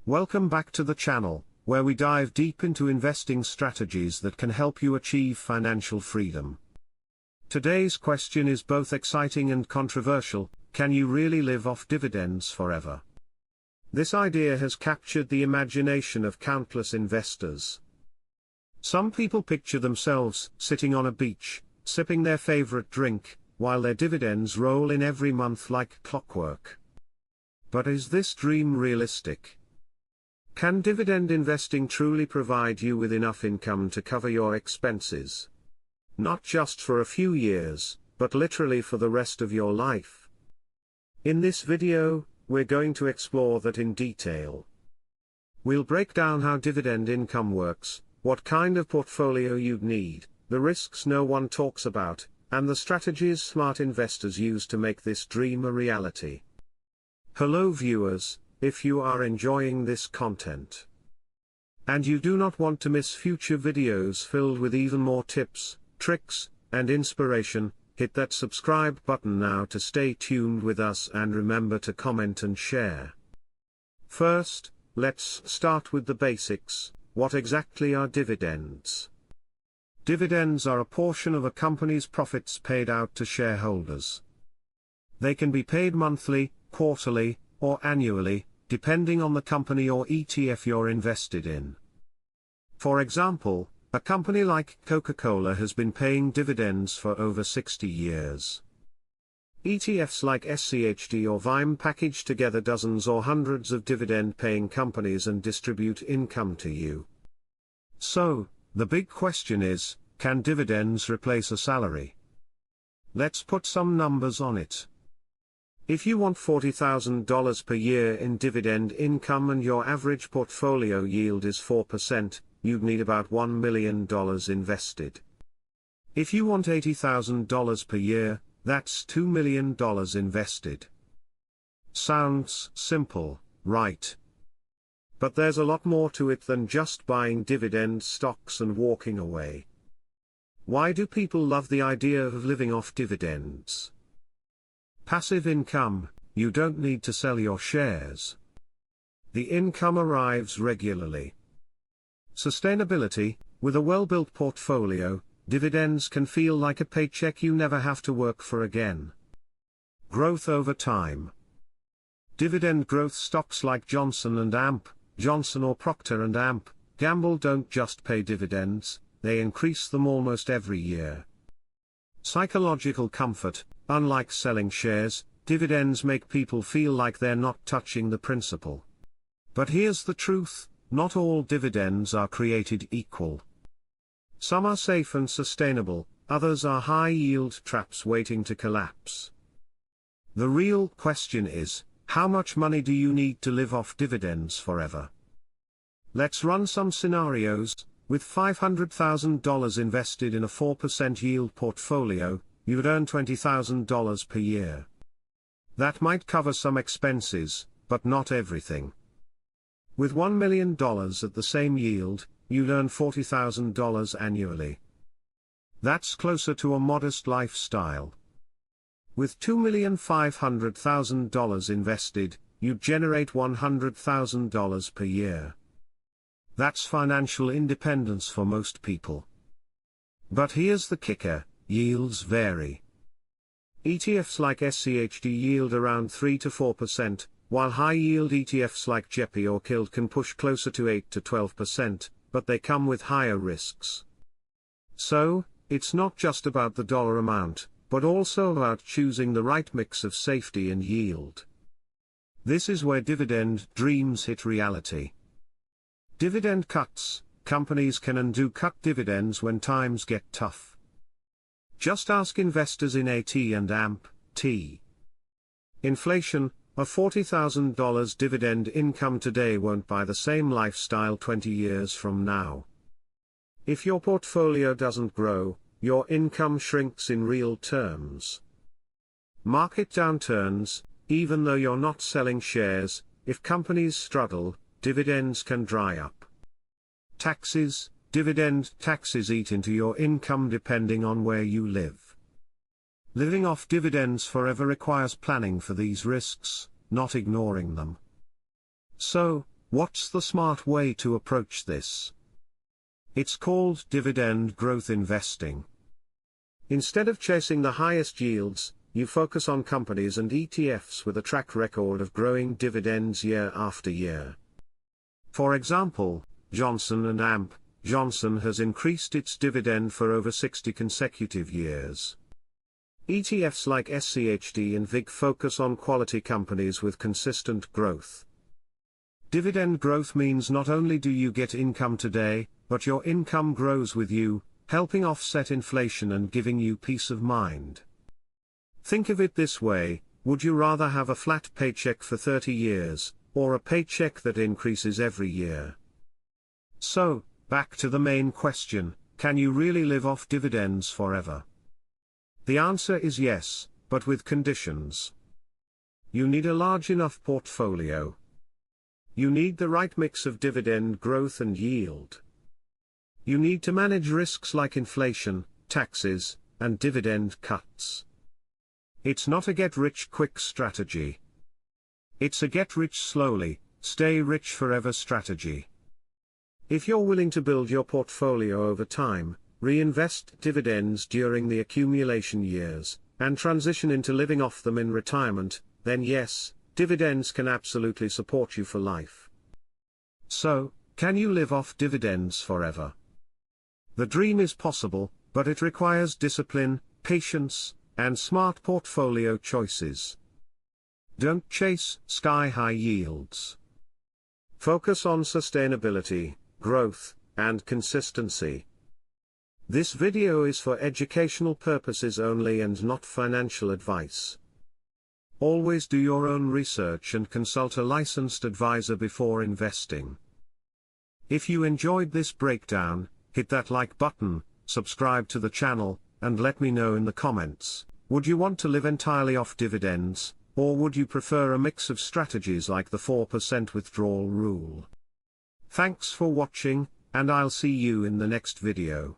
Welcome back to the channel, where we dive deep into investing strategies that can help you achieve financial freedom. Today's question is both exciting and controversial: can you really live off dividends forever? This idea has captured the imagination of countless investors. Some people picture themselves sitting on a beach, sipping their favorite drink, while their dividends roll in every month like clockwork. But is this dream realistic? Can dividend investing truly provide you with enough income to cover your expenses? Not just for a few years, but literally for the rest of your life. In this video, we're going to explore that in detail. We'll break down how dividend income works, what kind of portfolio you'd need, the risks no one talks about, and the strategies smart investors use to make this dream a reality. Hello viewers, if you are enjoying this content, and you do not want to miss future videos filled with even more tips, tricks, and inspiration, hit that subscribe button now to stay tuned with us, and remember to comment and share. First, let's start with the basics. What exactly are dividends? Dividends are a portion of a company's profits paid out to shareholders. They can be paid monthly, quarterly, or annually, depending on the company or ETF you're invested in. For example, a company like Coca-Cola has been paying dividends for over 60 years. ETFs like SCHD or VIME package together dozens or hundreds of dividend-paying companies and distribute income to you. So, the big question is, can dividends replace a salary? Let's put some numbers on it. If you want $40,000 per year in dividend income and your average portfolio yield is 4%, you'd need about $1 million invested. If you want $80,000 per year, that's $2 million invested. Sounds simple, right? But there's a lot more to it than just buying dividend stocks and walking away. Why do people love the idea of living off dividends? Passive income: you don't need to sell your shares. The income arrives regularly. Sustainability: with a well-built portfolio, dividends can feel like a paycheck you never have to work for again. Growth over time: dividend growth stocks like Johnson or Procter & Gamble don't just pay dividends, they increase them almost every year. Psychological comfort: unlike selling shares, dividends make people feel like they're not touching the principal. But here's the truth: not all dividends are created equal. Some are safe and sustainable, others are high-yield traps waiting to collapse. The real question is, how much money do you need to live off dividends forever? Let's run some scenarios. With $500,000 invested in a 4% yield portfolio, you'd earn $20,000 per year. That might cover some expenses, but not everything. With $1 million at the same yield, you'd earn $40,000 annually. That's closer to a modest lifestyle. With $2,500,000 invested, you'd generate $100,000 per year. That's financial independence for most people. But here's the kicker: yields vary. ETFs like SCHD yield around 3 to 4%, while high-yield ETFs like JEPI or KILD can push closer to 8 to 12%, but they come with higher risks. So, it's not just about the dollar amount, but also about choosing the right mix of safety and yield. This is where dividend dreams hit reality. Dividend cuts: companies can and do cut dividends when times get tough. Just ask investors in AT&T. Inflation: a $40,000 dividend income today won't buy the same lifestyle 20 years from now. If your portfolio doesn't grow, your income shrinks in real terms. Market downturns: even though you're not selling shares, if companies struggle, dividends can dry up. Taxes: dividend taxes eat into your income depending on where you live. Living off dividends forever requires planning for these risks, not ignoring them. So, What's the smart way to approach this? It's called dividend growth investing. Instead of chasing the highest yields, you focus on companies and ETFs with a track record of growing dividends year after year. For example, Johnson & Amp. Johnson has increased its dividend for over 60 consecutive years. ETFs like SCHD and VIG focus on quality companies with consistent growth. Dividend growth means not only do you get income today, but your income grows with you, helping offset inflation and giving you peace of mind. Think of it this way: would you rather have a flat paycheck for 30 years, or a paycheck that increases every year? So, back to the main question, can you really live off dividends forever? The answer is yes, but with conditions. You need a large enough portfolio. You need the right mix of dividend growth and yield. You need to manage risks like inflation, taxes, and dividend cuts. It's not a get-rich-quick strategy. It's a get-rich-slowly, stay-rich forever strategy. If you're willing to build your portfolio over time, reinvest dividends during the accumulation years, and transition into living off them in retirement, then yes, dividends can absolutely support you for life. So, can you live off dividends forever? The dream is possible, but it requires discipline, patience, and smart portfolio choices. Don't chase sky-high yields. Focus on sustainability, growth, and consistency. This video is for educational purposes only and not financial advice. Always do your own research and consult a licensed advisor before investing. If you enjoyed this breakdown, hit that like button, subscribe to the channel, and let me know in the comments, would you want to live entirely off dividends, or would you prefer a mix of strategies like the 4% withdrawal rule? Thanks for watching, and I'll see you in the next video.